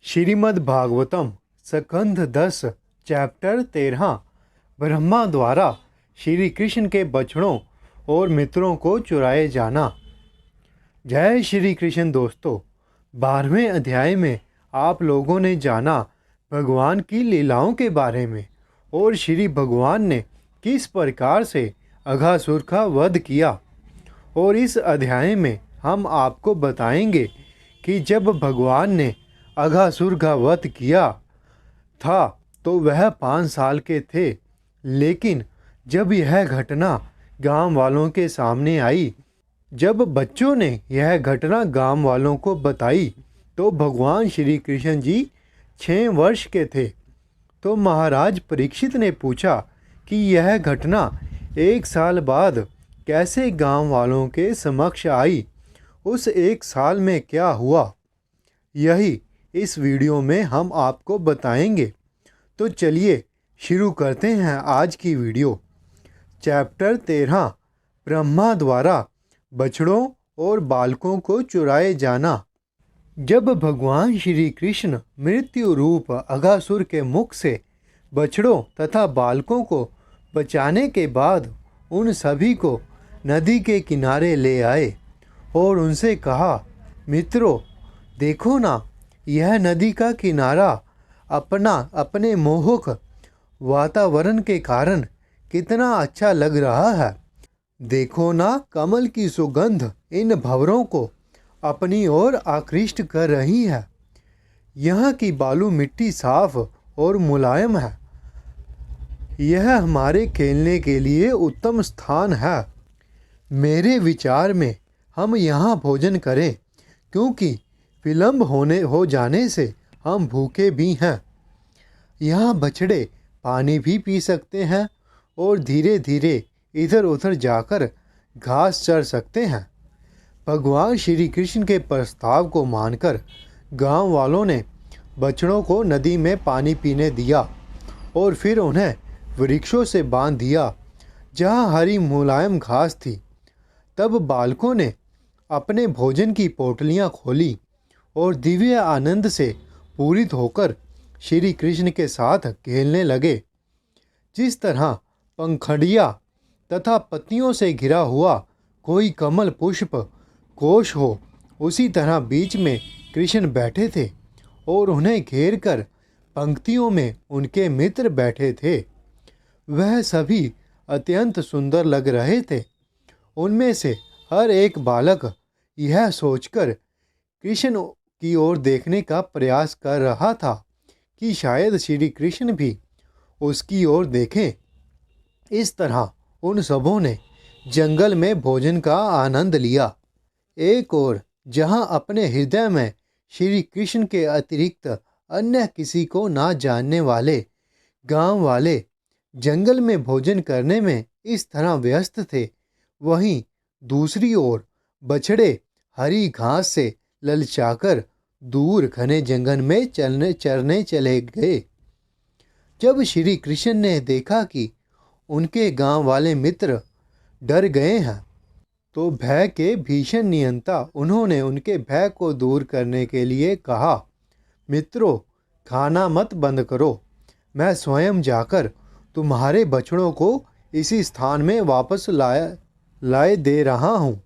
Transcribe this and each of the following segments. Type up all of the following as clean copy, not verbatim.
श्रीमद् भागवतम स्कंध 10 चैप्टर 13 ब्रह्मा द्वारा श्री कृष्ण के बछड़ों और मित्रों को चुराए जाना। जय श्री कृष्ण दोस्तों, 12वें अध्याय में आप लोगों ने जाना भगवान की लीलाओं के बारे में और श्री भगवान ने किस प्रकार से अघासुर का वध किया। और इस अध्याय में हम आपको बताएंगे कि जब भगवान ने अघासुर का वध किया था तो वह 5 साल के थे, लेकिन जब यह घटना गांव वालों के सामने आई, जब बच्चों ने यह घटना गांव वालों को बताई तो भगवान श्री कृष्ण जी 6 वर्ष के थे। तो महाराज परीक्षित ने पूछा कि यह घटना 1 साल बाद कैसे गांव वालों के समक्ष आई, उस 1 साल में क्या हुआ, यही इस वीडियो में हम आपको बताएंगे। तो चलिए शुरू करते हैं आज की वीडियो। चैप्टर 13 ब्रह्मा द्वारा बछड़ों और बालकों को चुराए जाना। जब भगवान श्री कृष्ण मृत्यु रूप अघासुर के मुख से बछड़ों तथा बालकों को बचाने के बाद उन सभी को नदी के किनारे ले आए और उनसे कहा, मित्रों देखो ना, यह नदी का किनारा अपने मोहक वातावरण के कारण कितना अच्छा लग रहा है। देखो ना, कमल की सुगंध इन भंवरों को अपनी ओर आकृष्ट कर रही है। यहाँ की बालू मिट्टी साफ और मुलायम है। यह हमारे खेलने के लिए उत्तम स्थान है। मेरे विचार में हम यहाँ भोजन करें, क्योंकि विलंब हो जाने से हम भूखे भी हैं। यहाँ बछड़े पानी भी पी सकते हैं और धीरे धीरे इधर उधर जाकर घास चर सकते हैं। भगवान श्री कृष्ण के प्रस्ताव को मानकर गांव वालों ने बछड़ों को नदी में पानी पीने दिया और फिर उन्हें वृक्षों से बांध दिया जहाँ हरी मुलायम घास थी। तब बालकों ने अपने भोजन की पोटलियाँ खोली और दिव्य आनंद से पूरित होकर श्री कृष्ण के साथ खेलने लगे। जिस तरह पंखड़ियाँ तथा पत्तियों से घिरा हुआ कोई कमल पुष्प कोश हो, उसी तरह बीच में कृष्ण बैठे थे और उन्हें घेर कर पंक्तियों में उनके मित्र बैठे थे। वह सभी अत्यंत सुंदर लग रहे थे। उनमें से हर एक बालक यह सोचकर कृष्ण की ओर देखने का प्रयास कर रहा था कि शायद श्री कृष्ण भी उसकी ओर देखें। इस तरह उन सबों ने जंगल में भोजन का आनंद लिया। एक और जहां अपने हृदय में श्री कृष्ण के अतिरिक्त अन्य किसी को ना जानने वाले गांव वाले जंगल में भोजन करने में इस तरह व्यस्त थे, वहीं दूसरी ओर बछड़े हरी घास से ललचाकर दूर घने जंगल में चरने चले गए। जब श्री कृष्ण ने देखा कि उनके गांव वाले मित्र डर गए हैं, तो भय के भीषण नियंता उन्होंने उनके भय को दूर करने के लिए कहा, मित्रों खाना मत बंद करो, मैं स्वयं जाकर तुम्हारे बछड़ों को इसी स्थान में वापस लाए दे रहा हूँ।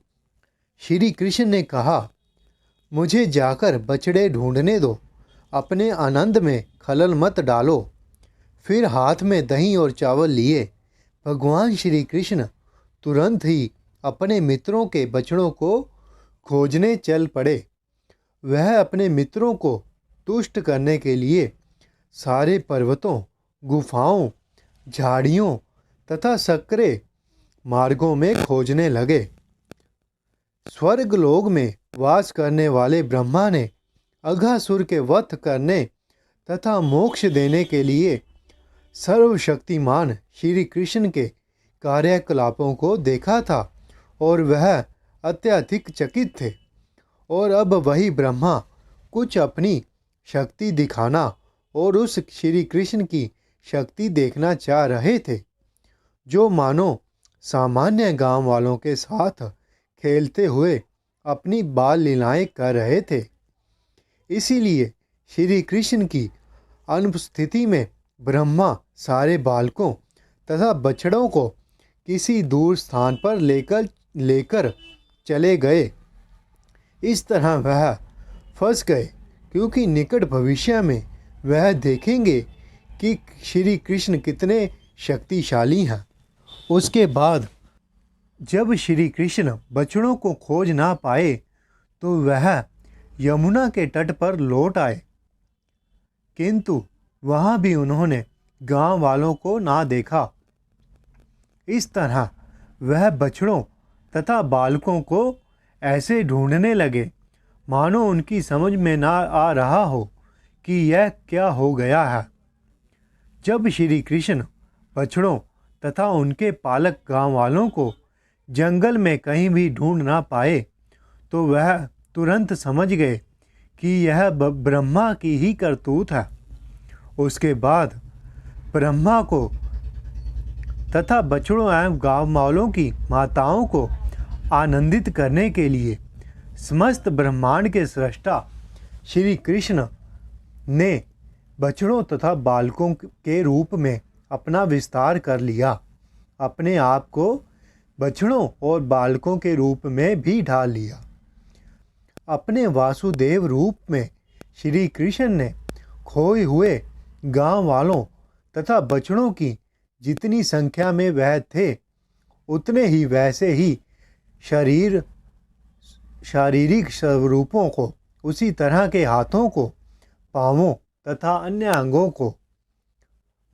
श्री कृष्ण ने कहा, मुझे जाकर बछड़े ढूंढने दो, अपने आनंद में खलल मत डालो। फिर हाथ में दही और चावल लिए भगवान श्री कृष्ण तुरंत ही अपने मित्रों के बछड़ों को खोजने चल पड़े। वह अपने मित्रों को तुष्ट करने के लिए सारे पर्वतों, गुफाओं, झाड़ियों तथा सकरे मार्गों में खोजने लगे। स्वर्गलोक में वास करने वाले ब्रह्मा ने अघासुर के वध करने तथा मोक्ष देने के लिए सर्वशक्तिमान श्री कृष्ण के कार्यकलापों को देखा था और वह अत्यधिक चकित थे। और अब वही ब्रह्मा कुछ अपनी शक्ति दिखाना और उस श्री कृष्ण की शक्ति देखना चाह रहे थे, जो मानो सामान्य गांव वालों के साथ खेलते हुए अपनी बाल लीलाएं कर रहे थे। इसीलिए श्री कृष्ण की अनुपस्थिति में ब्रह्मा सारे बालकों तथा बछड़ों को किसी दूर स्थान पर लेकर चले गए। इस तरह वह फंस गए, क्योंकि निकट भविष्य में वह देखेंगे कि श्री कृष्ण कितने शक्तिशाली हैं। उसके बाद जब श्री कृष्ण बछड़ों को खोज ना पाए तो वह यमुना के तट पर लौट आए, किंतु वहाँ भी उन्होंने गांव वालों को ना देखा। इस तरह वह बछड़ों तथा बालकों को ऐसे ढूंढने लगे मानो उनकी समझ में ना आ रहा हो कि यह क्या हो गया है। जब श्री कृष्ण बछड़ों तथा उनके पालक गांव वालों को जंगल में कहीं भी ढूंढ ना पाए तो वह तुरंत समझ गए कि यह ब्रह्मा की ही करतूत है। उसके बाद ब्रह्मा को तथा बछड़ों एवं गांव वालों की माताओं को आनंदित करने के लिए समस्त ब्रह्मांड के सृष्टा श्री कृष्ण ने बछड़ों तथा बालकों के रूप में अपना विस्तार कर लिया। अपने आप को बछड़ों और बालकों के रूप में भी ढाल लिया। अपने वासुदेव रूप में श्री कृष्ण ने खोए हुए गांव वालों तथा बछड़ों की जितनी संख्या में वह थे उतने ही वैसे ही शारीरिक स्वरूपों को, उसी तरह के हाथों को, पांवों तथा अन्य अंगों को,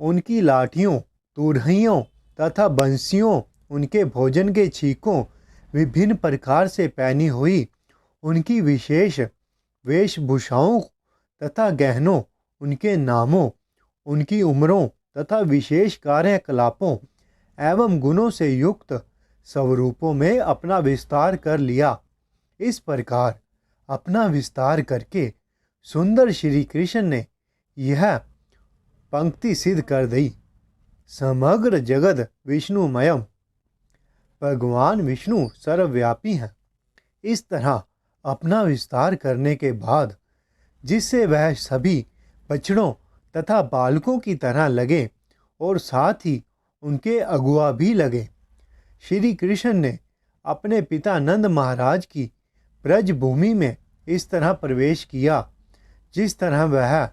उनकी लाठियों, तुरहियों तथा बंसियों, उनके भोजन के छीकों, विभिन्न प्रकार से पहनी हुई उनकी विशेष वेशभूषाओं तथा गहनों, उनके नामों, उनकी उम्रों तथा विशेष कार्यकलापों एवं गुणों से युक्त स्वरूपों में अपना विस्तार कर लिया। इस प्रकार अपना विस्तार करके सुंदर श्री कृष्ण ने यह पंक्ति सिद्ध कर दी। समग्र जगत विष्णुमयम, भगवान विष्णु सर्वव्यापी हैं। इस तरह अपना विस्तार करने के बाद जिससे वह सभी बछड़ों तथा बालकों की तरह लगे और साथ ही उनके अगुआ भी लगे, श्री कृष्ण ने अपने पिता नंद महाराज की ब्रज भूमि में इस तरह प्रवेश किया जिस तरह वह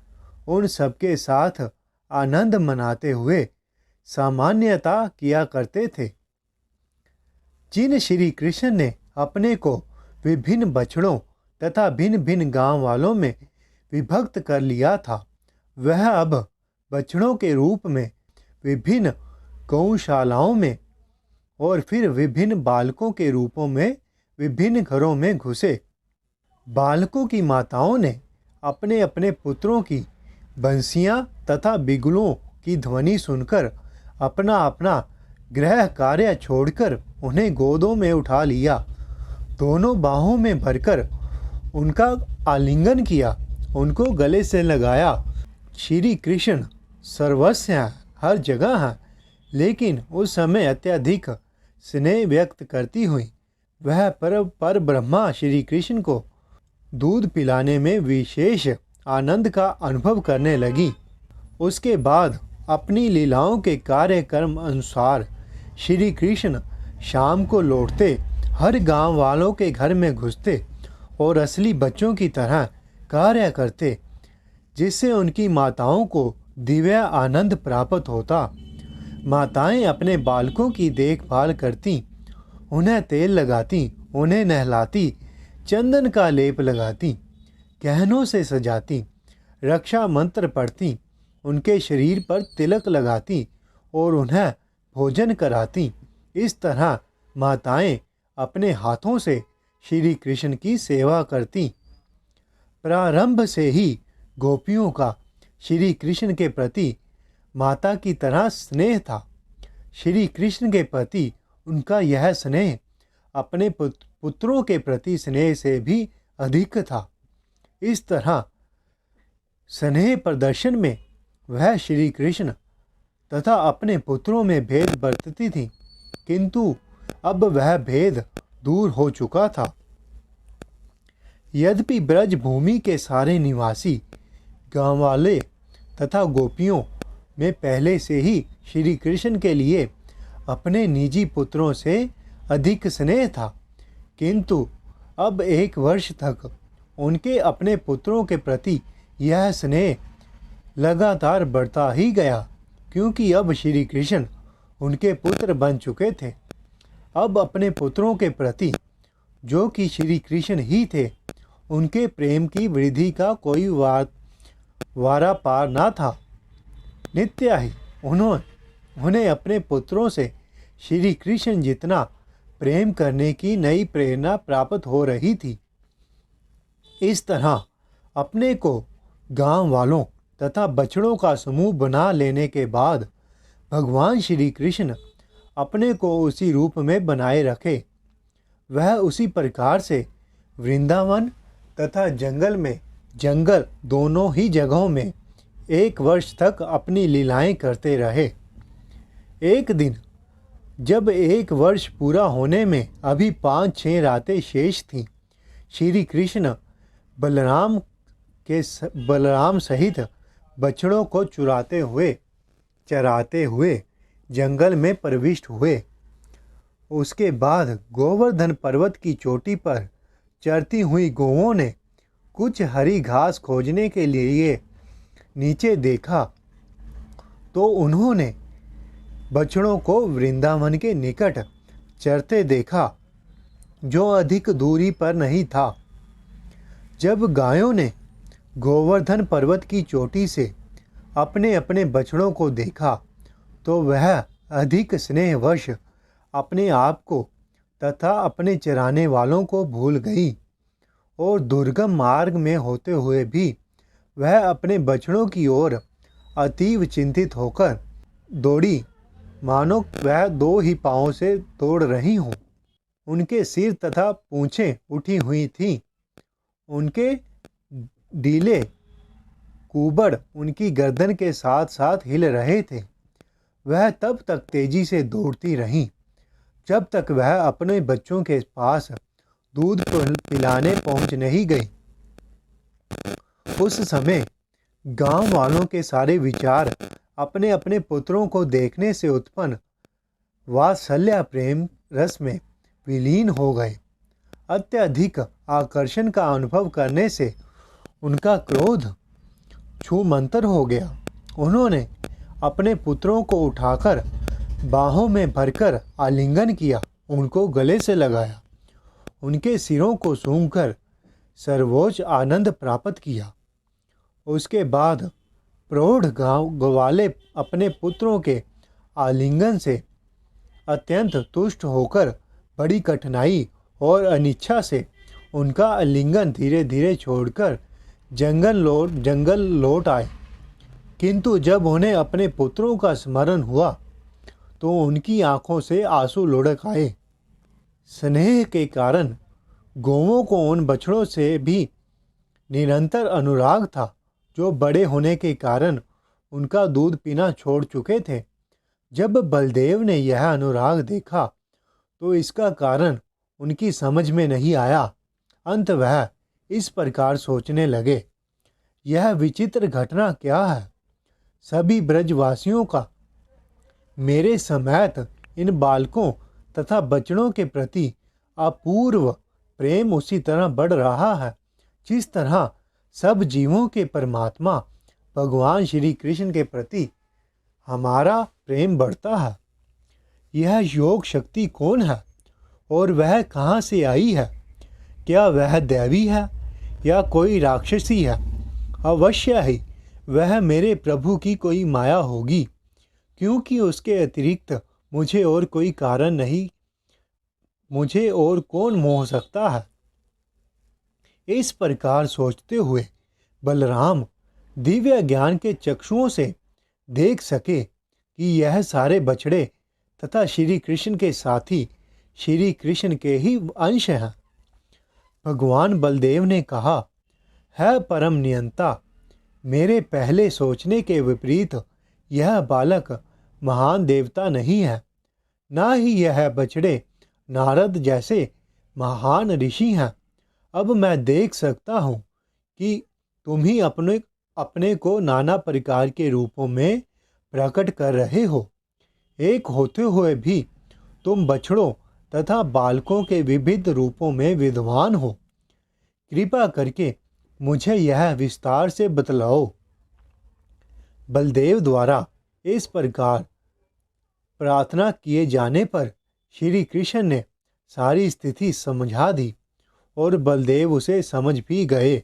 उन सबके साथ आनंद मनाते हुए सामान्यता किया करते थे। जिन श्री कृष्ण ने अपने को विभिन्न बछड़ों तथा भिन्न भिन्न गांव वालों में विभक्त कर लिया था, वह अब बछड़ों के रूप में विभिन्न गौशालाओं में और फिर विभिन्न बालकों के रूपों में विभिन्न घरों में घुसे। बालकों की माताओं ने अपने अपने पुत्रों की बंसियां तथा बिगुलों की ध्वनि सुनकर अपना अपना गृह कार्य छोड़कर उन्हें गोदों में उठा लिया, दोनों बाहों में भरकर उनका आलिंगन किया, उनको गले से लगाया। श्री कृष्ण सर्वस्व हैं, हर जगह हैं, लेकिन उस समय अत्यधिक स्नेह व्यक्त करती हुई वह पर ब्रह्मा श्री कृष्ण को दूध पिलाने में विशेष आनंद का अनुभव करने लगी। उसके बाद अपनी लीलाओं के कार्यक्रम अनुसार श्री कृष्ण शाम को लौटते, हर गांव वालों के घर में घुसते और असली बच्चों की तरह कार्य करते, जिससे उनकी माताओं को दिव्य आनंद प्राप्त होता। माताएं अपने बालकों की देखभाल करती, उन्हें तेल लगाती, उन्हें नहलाती, चंदन का लेप लगाती, गहनों से सजाती, रक्षा मंत्र पढ़ती, उनके शरीर पर तिलक लगाती और उन्हें भोजन कराती। इस तरह माताएं अपने हाथों से श्री कृष्ण की सेवा करती। प्रारंभ से ही गोपियों का श्री कृष्ण के प्रति माता की तरह स्नेह था। श्री कृष्ण के प्रति उनका यह स्नेह अपने पुत्रों के प्रति स्नेह से भी अधिक था। इस तरह स्नेह प्रदर्शन में वह श्री कृष्ण तथा अपने पुत्रों में भेद बरतती थी, किंतु अब वह भेद दूर हो चुका था। यद्यपि ब्रज भूमि के सारे निवासी गांव वाले तथा गोपियों में पहले से ही श्री कृष्ण के लिए अपने निजी पुत्रों से अधिक स्नेह था, किंतु अब 1 वर्ष तक उनके अपने पुत्रों के प्रति यह स्नेह लगातार बढ़ता ही गया, क्योंकि अब श्री कृष्ण उनके पुत्र बन चुके थे। अब अपने पुत्रों के प्रति, जो कि श्री कृष्ण ही थे, उनके प्रेम की वृद्धि का कोई वारा पार न था। नित्य ही उन्हें अपने पुत्रों से श्री कृष्ण जितना प्रेम करने की नई प्रेरणा प्राप्त हो रही थी। इस तरह अपने को गांव वालों तथा बछड़ों का समूह बना लेने के बाद भगवान श्री कृष्ण अपने को उसी रूप में बनाए रखे। वह उसी प्रकार से वृंदावन तथा जंगल दोनों ही जगहों में 1 वर्ष तक अपनी लीलाएं करते रहे। एक दिन जब 1 वर्ष पूरा होने में अभी 5-6 रातें शेष थीं, श्री कृष्ण बलराम सहित बछड़ों को चराते हुए जंगल में प्रविष्ट हुए। उसके बाद गोवर्धन पर्वत की चोटी पर चरती हुई गौओं ने कुछ हरी घास खोजने के लिए नीचे देखा, तो उन्होंने बछड़ों को वृंदावन के निकट चरते देखा, जो अधिक दूरी पर नहीं था। जब गायों ने गोवर्धन पर्वत की चोटी से अपने अपने बछड़ों को देखा, तो वह अधिक स्नेहवश अपने आप को तथा अपने चराने वालों को भूल गई, और दुर्गम मार्ग में होते हुए भी वह अपने बछड़ों की ओर अतीव चिंतित होकर दौड़ी, मानो वह 2 ही पाँवों से दौड़ रही हों। उनके सिर तथा पूंछें उठी हुई थीं, उनके डीले कुबड़ उनकी गर्दन के साथ साथ हिल रहे थे। वह तब तक तेजी से दौड़ती रहीं जब तक वह अपने बच्चों के पास दूध पिलाने पहुंच नहीं गई। उस समय गांव वालों के सारे विचार अपने अपने पुत्रों को देखने से उत्पन्न वात्सल्य प्रेम रस में विलीन हो गए। अत्यधिक आकर्षण का अनुभव करने से उनका क्रोध छूमंतर हो गया। उन्होंने अपने पुत्रों को उठाकर बाहों में भरकर आलिंगन किया, उनको गले से लगाया, उनके सिरों को सूंघकर सर्वोच्च आनंद प्राप्त किया। उसके बाद प्रौढ़ गांव वाले अपने पुत्रों के आलिंगन से अत्यंत तुष्ट होकर बड़ी कठिनाई और अनिच्छा से उनका आलिंगन धीरे धीरे छोड़कर जंगल लौट आए। किंतु जब उन्हें अपने पुत्रों का स्मरण हुआ तो उनकी आंखों से आंसू लुढ़क आए। स्नेह के कारण गौओं को उन बछड़ों से भी निरंतर अनुराग था, जो बड़े होने के कारण उनका दूध पीना छोड़ चुके थे। जब बलदेव ने यह अनुराग देखा तो इसका कारण उनकी समझ में नहीं आया। अंत वह इस प्रकार सोचने लगे, यह विचित्र घटना क्या है। सभी ब्रजवासियों का मेरे समेत इन बालकों तथा बच्चों के प्रति अपूर्व प्रेम उसी तरह बढ़ रहा है जिस तरह सब जीवों के परमात्मा भगवान श्री कृष्ण के प्रति हमारा प्रेम बढ़ता है। यह योग शक्ति कौन है और वह कहाँ से आई है? क्या वह दैवी है या कोई राक्षसी है? अवश्य ही वह मेरे प्रभु की कोई माया होगी, क्योंकि उसके अतिरिक्त मुझे और कोई कारण नहीं, मुझे और कौन मोह सकता है। इस प्रकार सोचते हुए बलराम दिव्य ज्ञान के चक्षुओं से देख सके कि यह सारे बछड़े तथा श्री कृष्ण के साथी श्री कृष्ण के ही अंश हैं। भगवान बलदेव ने कहा, है परम नियंता, मेरे पहले सोचने के विपरीत यह बालक महान देवता नहीं है, ना ही यह बछड़े नारद जैसे महान ऋषि हैं। अब मैं देख सकता हूँ कि तुम ही अपने अपने को नाना प्रकार के रूपों में प्रकट कर रहे हो। एक होते हुए भी तुम बछड़ों तथा बालकों के विविध रूपों में विद्वान हो। कृपा करके मुझे यह विस्तार से बतलाओ। बलदेव द्वारा इस प्रकार प्रार्थना किए जाने पर श्री कृष्ण ने सारी स्थिति समझा दी और बलदेव उसे समझ भी गए।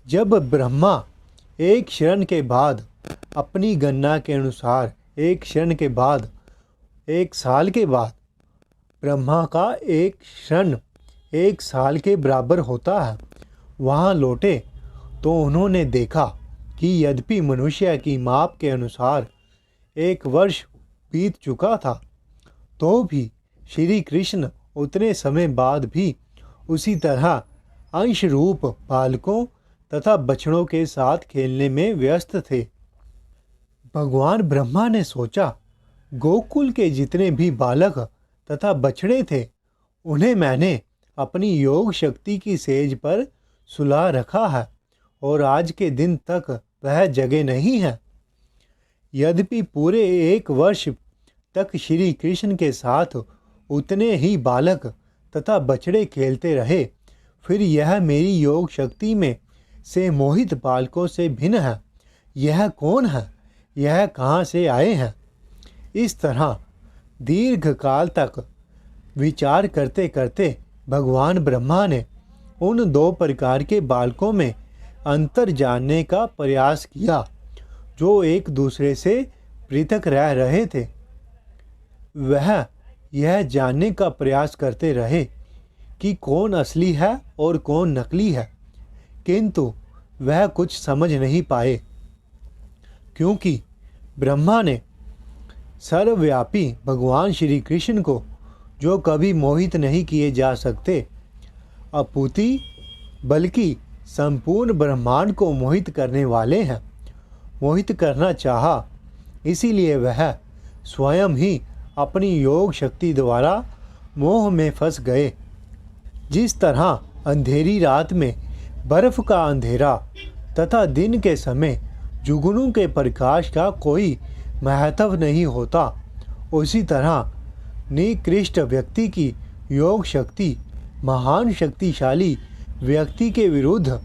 जब ब्रह्मा एक क्षण के बाद अपनी गणना के अनुसार एक क्षण के बाद 1 साल के बाद ब्रह्मा का एक क्षण 1 साल के बराबर होता है, वहाँ लौटे तो उन्होंने देखा कि यद्यपि मनुष्य की माप के अनुसार 1 वर्ष बीत चुका था, तो भी श्री कृष्ण उतने समय बाद भी उसी तरह अंश रूप बालकों तथा बछड़ों के साथ खेलने में व्यस्त थे। भगवान ब्रह्मा ने सोचा, गोकुल के जितने भी बालक तथा बछड़े थे, उन्हें मैंने अपनी योग शक्ति की सेज पर सुला रखा है और आज के दिन तक वह जगे नहीं है। यद्यपि पूरे 1 वर्ष तक श्री कृष्ण के साथ उतने ही बालक तथा बछड़े खेलते रहे, फिर यह मेरी योग शक्ति में से मोहित बालकों से भिन्न है। यह कौन है? यह कहाँ से आए हैं? इस तरह दीर्घ काल तक विचार करते करते भगवान ब्रह्मा ने उन 2 प्रकार के बालकों में अंतर जानने का प्रयास किया जो एक दूसरे से पृथक रह रहे थे। वह यह जानने का प्रयास करते रहे कि कौन असली है और कौन नकली है, किंतु वह कुछ समझ नहीं पाए, क्योंकि ब्रह्मा ने सर्वव्यापी भगवान श्री कृष्ण को, जो कभी मोहित नहीं किए जा सकते, अपूति बल्कि संपूर्ण ब्रह्मांड को मोहित करने वाले हैं, मोहित करना चाहा। इसीलिए वह स्वयं ही अपनी योग शक्ति द्वारा मोह में फंस गए। जिस तरह अंधेरी रात में बर्फ का अंधेरा तथा दिन के समय जुगनू के प्रकाश का कोई महत्व नहीं होता, उसी तरह निकृष्ट व्यक्ति की योग शक्ति महान शक्तिशाली व्यक्ति के विरुद्ध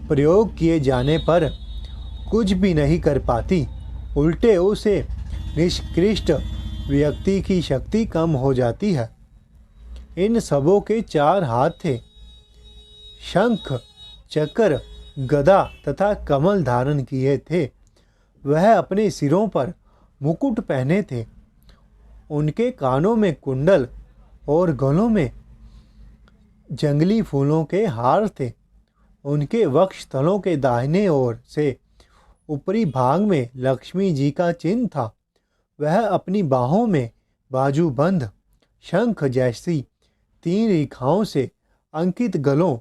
प्रयोग किए जाने पर कुछ भी नहीं कर पाती। उल्टे उसे निष्कृष्ट व्यक्ति की शक्ति कम हो जाती है। इन सबों के 4 हाथ थे। शंख, चक्र, गदा तथा कमल धारण किए थे। वह अपने सिरों पर मुकुट पहने थे। उनके कानों में कुंडल और गलों में जंगली फूलों के हार थे। उनके वक्षस्थलों के दाहिने ओर से ऊपरी भाग में लक्ष्मी जी का चिन्ह था। वह अपनी बाहों में बाजूबंद शंख जैसी 3 रेखाओं से अंकित गलों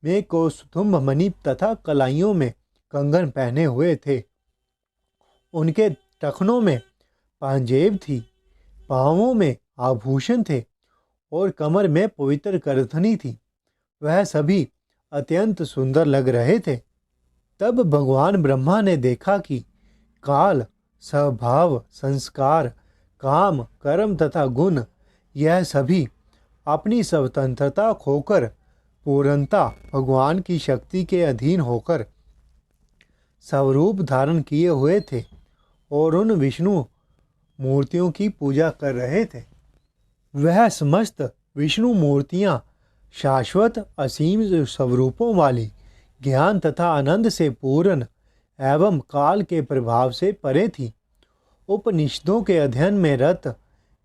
में कौस्तुभ मणि तथा कलाइयों में कंगन पहने हुए थे। उनके टखनों में पांजेब थी, पाँवों में आभूषण थे और कमर में पवित्र करधनी थी। वह सभी अत्यंत सुंदर लग रहे थे। तब भगवान ब्रह्मा ने देखा कि काल, स्वभाव, संस्कार, काम, कर्म तथा गुण, यह सभी अपनी स्वतंत्रता खोकर पूर्णता भगवान की शक्ति के अधीन होकर स्वरूप धारण किए हुए थे और उन विष्णु मूर्तियों की पूजा कर रहे थे। वह समस्त विष्णु मूर्तियां शाश्वत असीम स्वरूपों वाली, ज्ञान तथा आनंद से पूर्ण एवं काल के प्रभाव से परे थी। उपनिषदों के अध्ययन में रत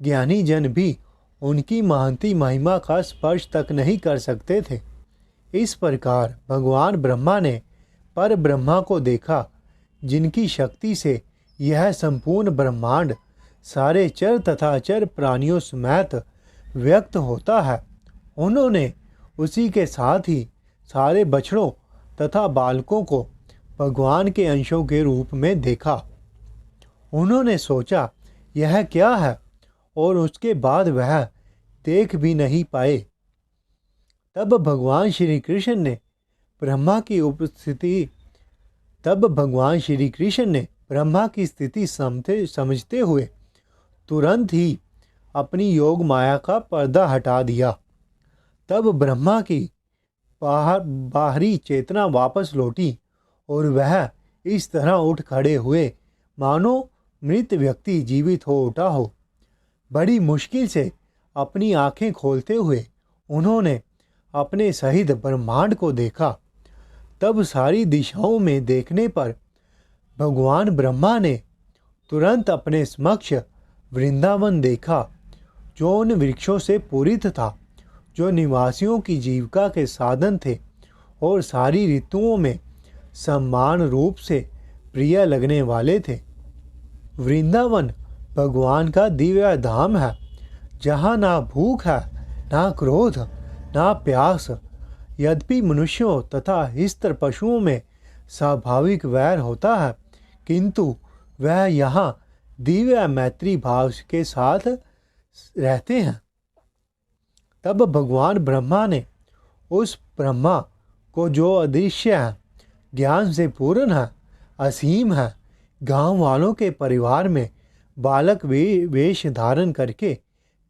ज्ञानी जन भी उनकी महंती महिमा का स्पर्श तक नहीं कर सकते थे। इस प्रकार भगवान ब्रह्मा ने पर ब्रह्मा को देखा, जिनकी शक्ति से यह संपूर्ण ब्रह्मांड सारे चर तथा अचर प्राणियों समेत व्यक्त होता है। उन्होंने उसी के साथ ही सारे बछड़ों तथा बालकों को भगवान के अंशों के रूप में देखा। उन्होंने सोचा, यह क्या है, और उसके बाद वह देख भी नहीं पाए। तब भगवान श्री कृष्ण ने ब्रह्मा की उपस्थिति तब भगवान श्री कृष्ण ने ब्रह्मा की स्थिति समझते हुए तुरंत ही अपनी योग माया का पर्दा हटा दिया। तब ब्रह्मा की बाहरी चेतना वापस लौटी और वह इस तरह उठ खड़े हुए मानो मृत व्यक्ति जीवित हो उठा हो। बड़ी मुश्किल से अपनी आंखें खोलते हुए उन्होंने अपने सहित ब्रह्मांड को देखा। तब सारी दिशाओं में देखने पर भगवान ब्रह्मा ने तुरंत अपने समक्ष वृंदावन देखा, जो उन वृक्षों से पूरित था, जो निवासियों की जीविका के साधन थे और सारी ऋतुओं में समान रूप से प्रिय लगने वाले थे। वृंदावन भगवान का दिव्य धाम है, जहाँ ना भूख है, ना क्रोध, ना प्यास। यद्यपि मनुष्यों तथा हिंस्र पशुओं में स्वाभाविक वैर होता है, किंतु वह यहाँ दिव्य मैत्री भाव के साथ रहते हैं। तब भगवान ब्रह्मा ने उस ब्रह्मा को, जो अदृश्य है, ज्ञान से पूर्ण है, असीम है, गांव वालों के परिवार में बालक वेश धारण करके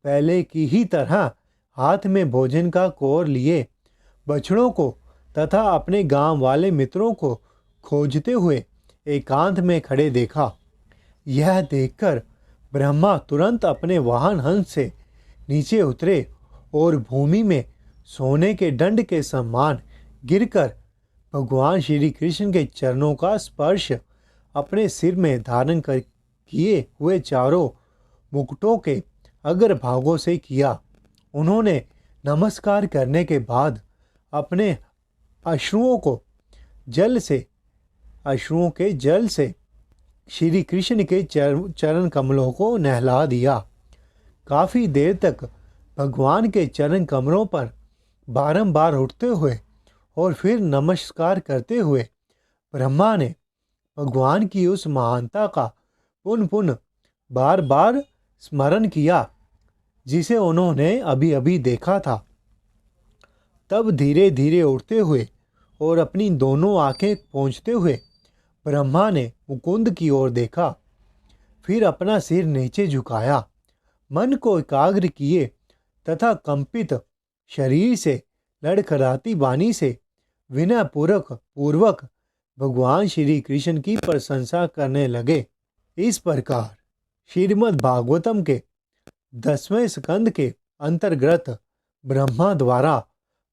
पहले की ही तरह हाथ में भोजन का कौर लिए बछड़ों को तथा अपने गांव वाले मित्रों को खोजते हुए एकांत में खड़े देखा। यह देखकर ब्रह्मा तुरंत अपने वाहन हंस से नीचे उतरे और भूमि में सोने के दंड के समान गिरकर भगवान श्री कृष्ण के चरणों का स्पर्श अपने सिर में धारण कर किए हुए चारों मुकुटों के अग्रभागों से किया। उन्होंने नमस्कार करने के बाद अपने अश्रुओं के जल से श्री कृष्ण के चरण कमलों को नहला दिया। काफ़ी देर तक भगवान के चरण कमलों पर बारंबार उठते हुए और फिर नमस्कार करते हुए ब्रह्मा ने भगवान की उस महानता का पुनः बार बार स्मरण किया, जिसे उन्होंने अभी अभी देखा था। तब धीरे धीरे उठते हुए और अपनी दोनों आंखें पोंछते हुए ब्रह्मा ने मुकुंद की ओर देखा, फिर अपना सिर नीचे झुकाया, मन को एकाग्र किए तथा कंपित शरीर से लड़खड़ाती वाणी से विनय पूर्वक भगवान श्री कृष्ण की प्रशंसा करने लगे। इस प्रकार श्रीमद् भागवतम के 10वें स्कंद के अंतर्गत ब्रह्मा द्वारा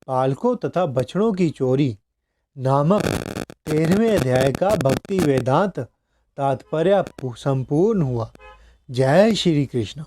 पालकों तथा बछड़ों की चोरी नामक 13वें अध्याय का भक्ति वेदांत तात्पर्य संपूर्ण हुआ। जय श्री कृष्ण।